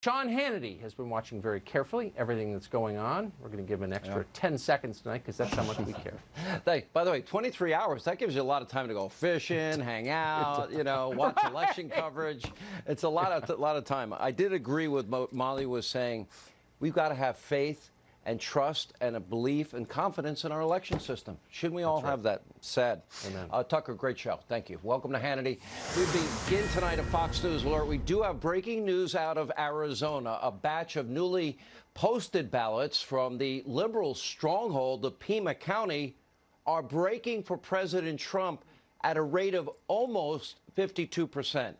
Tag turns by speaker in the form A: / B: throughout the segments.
A: Sean Hannity has been watching very carefully everything that's going on. We're going to give him an extra 10 seconds tonight because that's how much we care.
B: By the way, 23 hours, that gives you a lot of time to go fishing, hang out, watch election coverage. It's a lot of time. I did agree with what Molly was saying. We've got to have faith and trust and a belief and confidence in our election system. Shouldn't we all have that? Said.
A: Amen.
B: Tucker, great show. Thank you. Welcome to Hannity. We begin tonight at Fox News Alert. We do have breaking news out of Arizona. A batch of newly posted ballots from the liberal stronghold of Pima County are breaking for President Trump at a rate of almost 52%.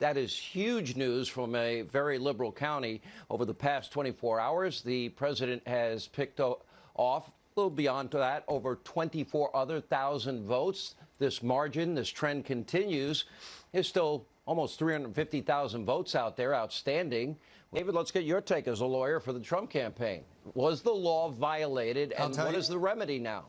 B: That is huge news from a very liberal county. Over the past 24 hours, the president has picked off, a little beyond that, over 24,000 votes. This margin, this trend continues. There's still almost 350,000 votes out there outstanding. David, let's get your take as a lawyer for the Trump campaign. Was the law violated, and what is the remedy now?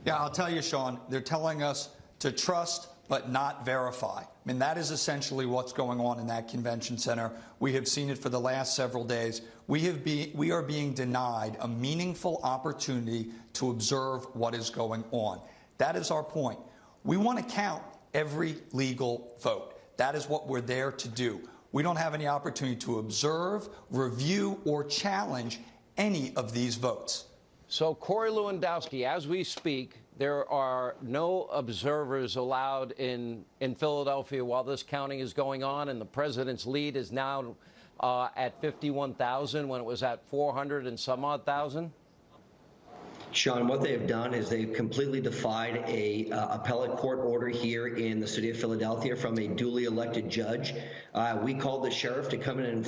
C: Yeah, I'll tell you, Sean, they're telling us to trust but not verify. I mean, that is essentially what's going on in that convention center. We have seen it for the last several days. We are being denied a meaningful opportunity to observe what is going on. That is our point. We want to count every legal vote. That is what we're there to do. We don't have any opportunity to observe, review, or challenge any of these votes.
B: So, Corey Lewandowski, as we speak, there are no observers allowed in Philadelphia while this counting is going on, and the president's lead is now at 51,000 when it was at 400 and some odd thousand?
D: Sean, what they've done is they've completely defied a appellate court order here in the city of Philadelphia from a duly elected judge. We called the sheriff to come in and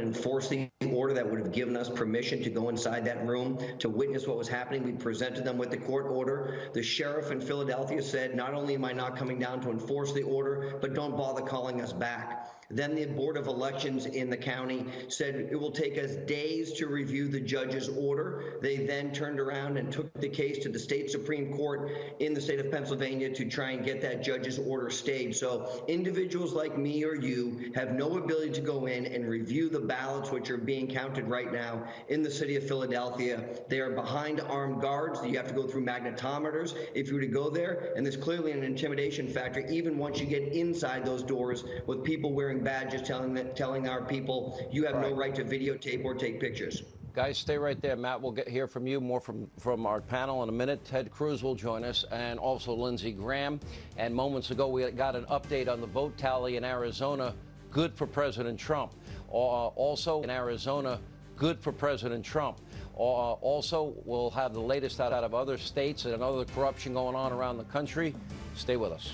D: enforce the order that would have given us permission to go inside that room to witness what was happening. We presented them with the court order. The sheriff in Philadelphia said, not only am I not coming down to enforce the order, but don't bother calling us back. Then the Board of Elections in the county said it will take us days to review the judge's order. They then turned around and took the case to the state Supreme Court in the state of Pennsylvania to try and get that judge's order stayed. So individuals like me or you have no ability to go in and review the ballots which are being counted right now in the city of Philadelphia. They are behind armed guards. You have to go through magnetometers if you were to go there. And there's clearly an intimidation factor even once you get inside those doors with people wearing badges telling our people you have no right to videotape or take pictures.
B: Guys, stay right there. Matt, we'll hear from you more from our panel in a minute. Ted Cruz will join us, and also Lindsey Graham. And moments ago, we got an update on the vote tally in Arizona. Good for President Trump. Also in Arizona, good for President Trump. Also, we'll have the latest out of other states and other corruption going on around the country. Stay with us.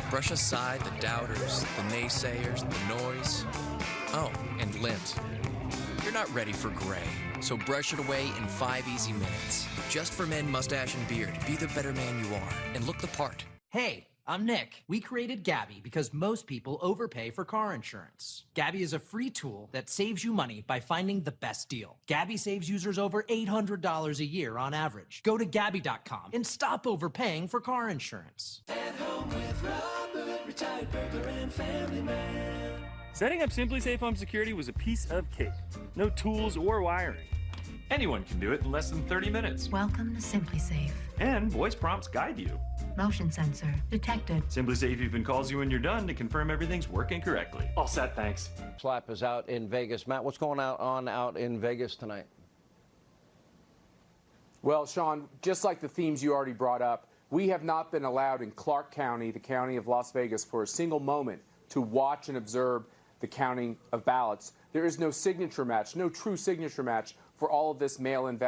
E: Brush aside the doubters, the naysayers, the noise. Oh, and lint. You're not ready for gray, so brush it away in 5 easy minutes. Just for men, mustache, and beard. Be the better man you are, and look the part.
F: Hey, I'm Nick. We created Gabby because most people overpay for car insurance. Gabby is a free tool that saves you money by finding the best deal. Gabby saves users over $800 a year on average. Go to Gabby.com and stop overpaying for car insurance.
G: At home with Robert, retired burglar and family man.
H: Setting up Simply Safe Home Security was a piece of cake. No tools or wiring. Anyone can do it in less than 30 minutes.
I: Welcome to Simply Safe.
H: And voice prompts guide you.
I: Motion sensor detected.
H: Simply Safe even calls you when you're done to confirm everything's working correctly. All set, thanks.
B: Slap is out in Vegas. Matt, what's going on out in Vegas tonight?
J: Well, Sean, just like the themes you already brought up, we have not been allowed in Clark County, the county of Las Vegas, for a single moment to watch and observe the counting of ballots. There is no signature match, no true signature match for all of this mail-in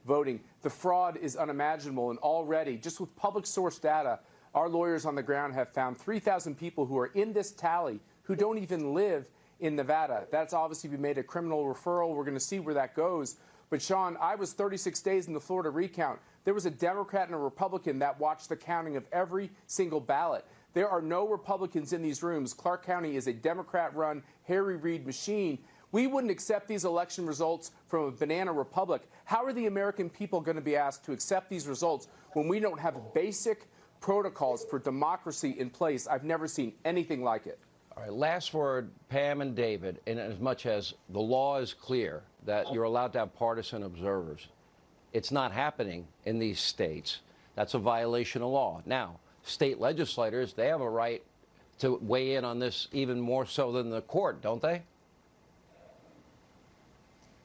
J: voting. The fraud is unimaginable, and already, just with public source data, our lawyers on the ground have found 3,000 people who are in this tally who don't even live in Nevada. That's obviously been made a criminal referral. We're going to see where that goes. But, Sean, I was 36 days in the Florida recount. There was a Democrat and a Republican that watched the counting of every single ballot. There are no Republicans in these rooms. Clark County is a Democrat-run Harry Reid machine. we wouldn't accept these election results from a banana republic. How are the American people going to be asked to accept these results when we don't have basic protocols for democracy in place? I've never seen anything like it.
B: All right, last word, Pam and David, in as much as the law is clear that you're allowed to have partisan observers, it's not happening in these states. That's a violation of law. Now, state legislators, they have a right to weigh in on this even more so than the court, don't they?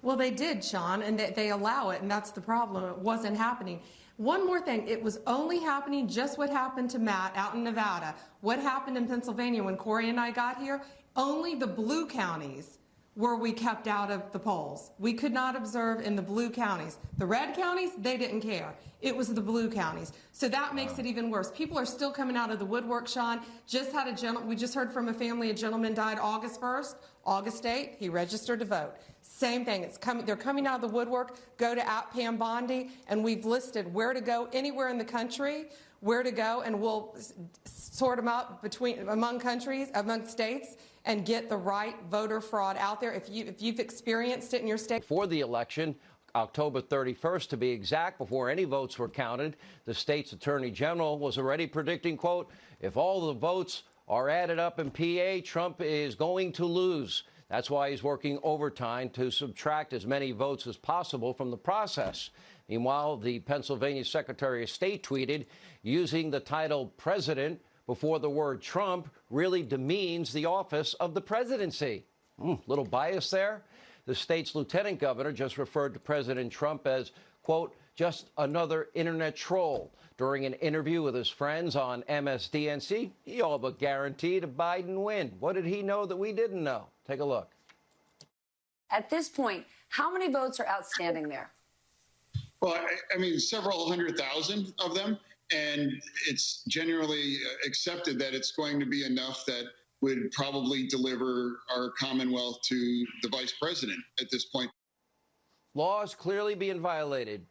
K: Well, they did, Sean, and they allow it, and that's the problem. It wasn't happening. One more thing, it was only happening just what happened to Matt out in Nevada. What happened in Pennsylvania when Corey and I got here? Only the blue counties were we kept out of the polls. We could not observe in the blue counties. The red counties, they didn't care. It was the blue counties. So that makes it even worse. People are still coming out of the woodwork, Sean. We just heard from a family, a gentleman died August 1st, August 8th, he registered to vote. Same thing, they're coming out of the woodwork. Go to @Pam Bondi, and we've listed where to go anywhere in the country, where to go, and we'll sort them up among states, and get the right voter fraud out there. If you've experienced it in your state.
B: For the election, October 31st to be exact, before any votes were counted, the state's attorney general was already predicting, quote, if all the votes are added up in PA, Trump is going to lose. That's why he's working overtime to subtract as many votes as possible from the process. Meanwhile, the Pennsylvania Secretary of State tweeted, using the title president before the word Trump really demeans the office of the presidency. Little bias there. The state's lieutenant governor just referred to President Trump as, quote, just another internet troll. During an interview with his friends on MSDNC, he all but guaranteed a Biden win. What did he know that we didn't know? Take a look.
L: At this point, how many votes are outstanding there?
M: Well, I mean, several 100,000 of them. And it's generally accepted that it's going to be enough that would probably deliver our Commonwealth to the vice president at this point.
B: Laws clearly being violated.